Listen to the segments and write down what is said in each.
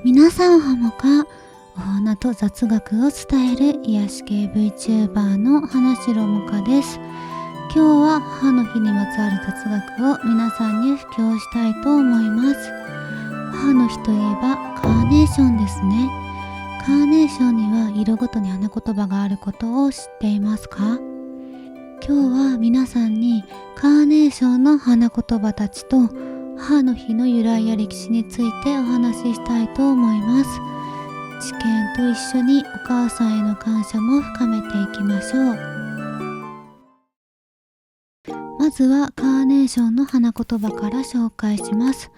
皆さんはもか、お花と雑学を伝える癒し系 VTuber の花城もかです。今日は母の日にまつわる雑学を皆さんに布教したいと思います。母の日といえばカーネーションですね。カーネーションには色ごとに花言葉があることを知っていますか？今日は皆さんにカーネーションの花言葉たちと母の日の由来や歴史についてお話ししたいと思います。知見と一緒にお母さんへの感謝も深めていきましょう。まずはカーネーションの花言葉から紹介します。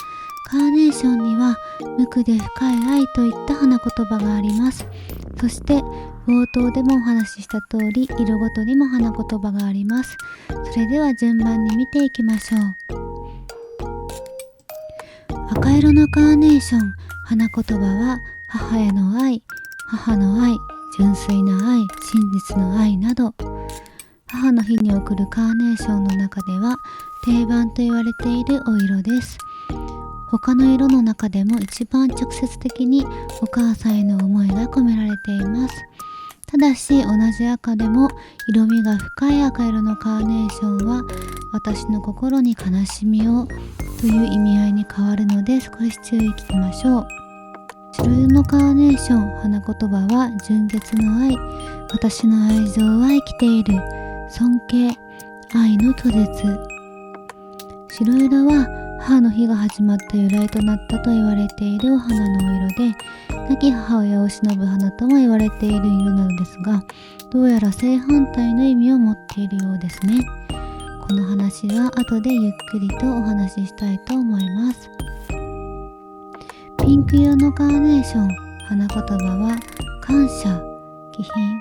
カーネーションには無垢で深い愛といった花言葉があります。そして冒頭でもお話しした通り、色ごとにも花言葉があります。それでは順番に見ていきましょう。赤色のカーネーション、花言葉は母への愛、母の愛、純粋な愛、真実の愛など。母の日に贈るカーネーションの中では定番と言われているお色です。他の色の中でも一番直接的にお母さんへの思いが込められています。ただし同じ赤でも色味が深い赤色のカーネーションは私の心に悲しみをという意味合いに変わるので少し注意しましょう。白色のカーネーション、花言葉は純潔の愛、私の愛情は生きている、尊敬、愛の拒絶。白色は母の日が始まった由来となったと言われているお花のお色で、亡き母親を偲ぶ花とも言われている色なのですが、どうやら正反対の意味を持っているようですね。この話は後でゆっくりとお話ししたいと思います。ピンク色のカーネーション、花言葉は感謝、気品、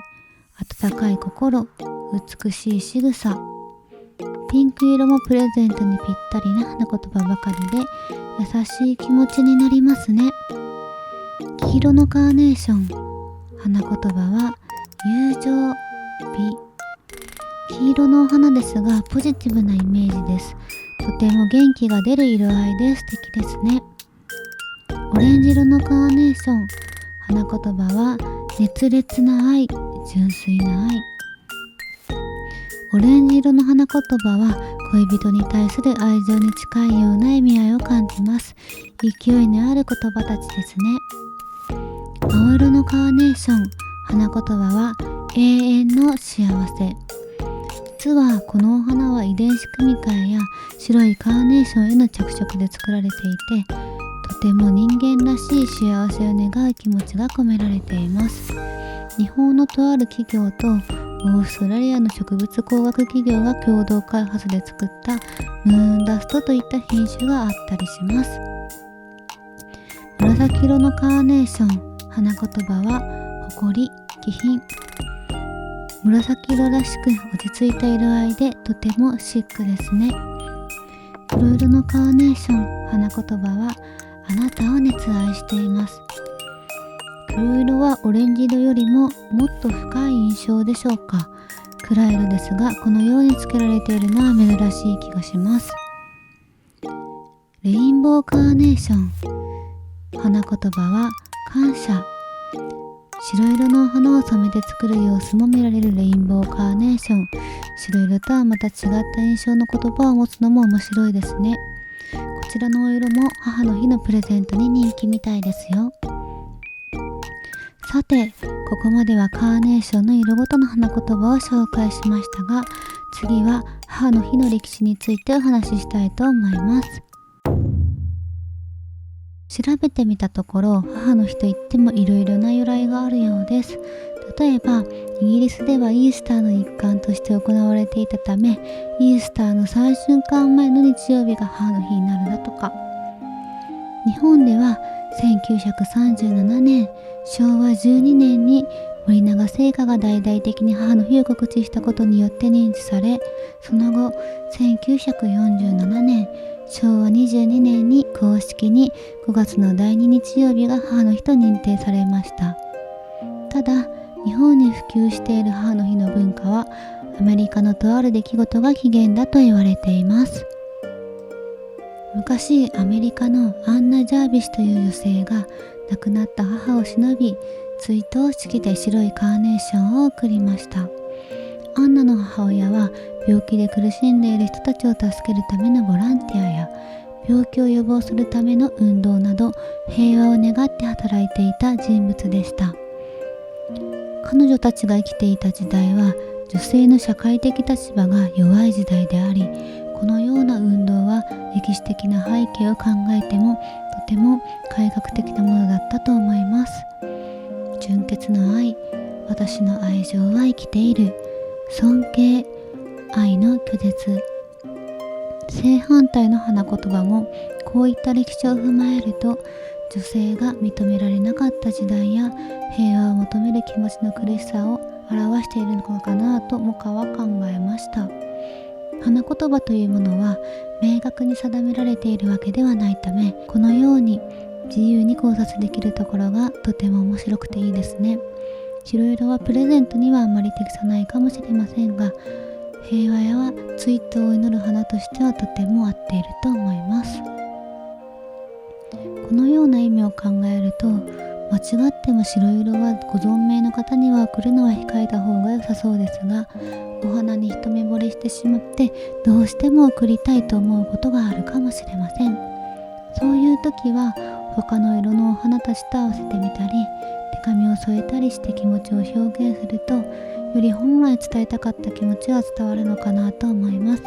温かい心、美しい仕草。ピンク色もプレゼントにぴったりな花言葉ばかりで優しい気持ちになりますね。黄色のカーネーション、花言葉は友情、美。黄色のお花ですがポジティブなイメージです。とても元気が出る色合いで素敵ですね。オレンジ色のカーネーション、花言葉は熱烈な愛、純粋な愛。オレンジ色の花言葉は恋人に対する愛情に近いような意味合いを感じます。勢いのある言葉たちですね。青色のカーネーション、花言葉は永遠の幸せ。実はこのお花は遺伝子組み換えや白いカーネーションへの着色で作られていて、とても人間らしい幸せを願う気持ちが込められています。日本のとある企業とオーストラリアの植物工学企業が共同開発で作ったムーンダストといった品種があったりします。紫色のカーネーション、花言葉は誇り、気品。紫色らしく落ち着いた色合いでとてもシックですね。黒色のカーネーション、花言葉はあなたを熱愛しています。黒色はオレンジ色よりももっと深い印象でしょうか。暗い色ですがこのように付けられているのは珍しい気がします。レインボーカーネーション、花言葉は感謝。白色の花を染めて作る様子も見られるレインボーカーネーション。白色とはまた違った印象の言葉を持つのも面白いですね。こちらのお色も母の日のプレゼントに人気みたいですよ。さて、ここまではカーネーションの色ごとの花言葉を紹介しましたが、次は母の日の歴史についてお話ししたいと思います。調べてみたところ、母の日といってもいろいろな由来があるようです。例えば、イギリスではイースターの一環として行われていたため、イースターの3週間前の日曜日が母の日になるだとか。日本では1937年、昭和12年に森永製菓が大々的に母の日を告知したことによって認知され、その後1947年、昭和22年に公式に5月の第2日曜日が母の日と認定されました。ただ、日本に普及している母の日の文化はアメリカのとある出来事が起源だと言われています。昔アメリカのアンナ・ジャービシュという女性が亡くなった母を偲び、追悼式で白いカーネーションを贈りました。アンナの母親は病気で苦しんでいる人たちを助けるためのボランティアや病気を予防するための運動など平和を願って働いていた人物でした。彼女たちが生きていた時代は女性の社会的立場が弱い時代であり、このような運動は歴史的な背景を考えてもとても改革的なものだったと思います。純潔の愛、私の愛情は生きている、尊敬、愛の拒絶。正反対の花言葉もこういった歴史を踏まえると、女性が認められなかった時代や平和を求める気持ちの苦しさを表しているのかなとモカは考えました。花言葉というものは明確に定められているわけではないため、このように自由に考察できるところがとても面白くていいですね。白色はプレゼントにはあまり適さないかもしれませんが、平和や追悼を祈る花としてはとても合っていると思います。このような意味を考えると、間違っても白色はご存命の方には贈るのは控えた方が良さそうですが、お花に一目惚れしてしまってどうしても贈りたいと思うことがあるかもしれません。そういう時は他の色のお花たちと合わせてみたり、手紙を添えたりして気持ちを表現すると、より本来伝えたかった気持ちは伝わるのかなと思います。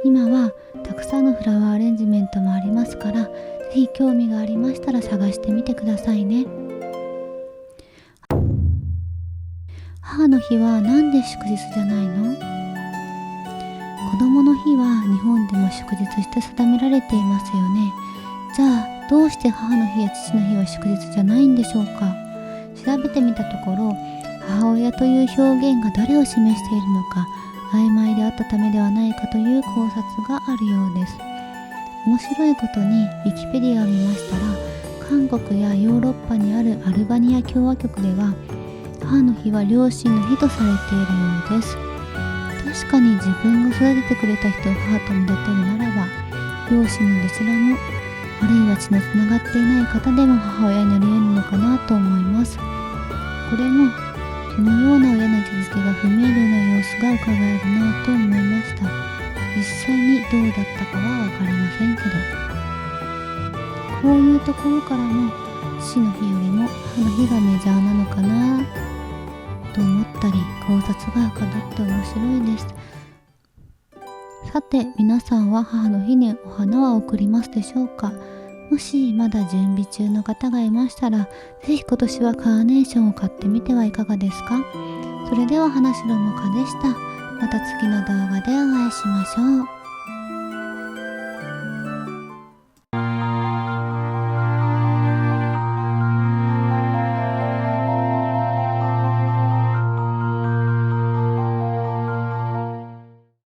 今はたくさんのフラワーアレンジメントもありますから、ぜひ興味がありましたら探してみてくださいね。母の日はなんで祝日じゃないの？子供の日は日本でも祝日として定められていますよね。じゃあどうして母の日や父の日は祝日じゃないんでしょうか。調べてみたところ、母親という表現が誰を示しているのか曖昧であったためではないかという考察があるようです。面白いことにウィキペディアを見ましたら、韓国やヨーロッパにあるアルバニア共和国では母の日は両親の日とされているようです。確かに自分が育ててくれた人を母と見立てるならば、両親のどちらも、あるいは血のつながっていない方でも母親になり得るのかなと思います。これもそのような親の位置づけが不明瞭な様子が伺えるなと思いました。実際にどうだったかはわかりませんけど、こういうところからも父の日よりも母の日がメジャーなのかなと思ったり、考察がはかどって面白いです。さて皆さんは母の日にお花は贈りますでしょうか。もしまだ準備中の方がいましたら、ぜひ今年はカーネーションを買ってみてはいかがですか。それでは花城もかでした。また次の動画でお会いしましょう。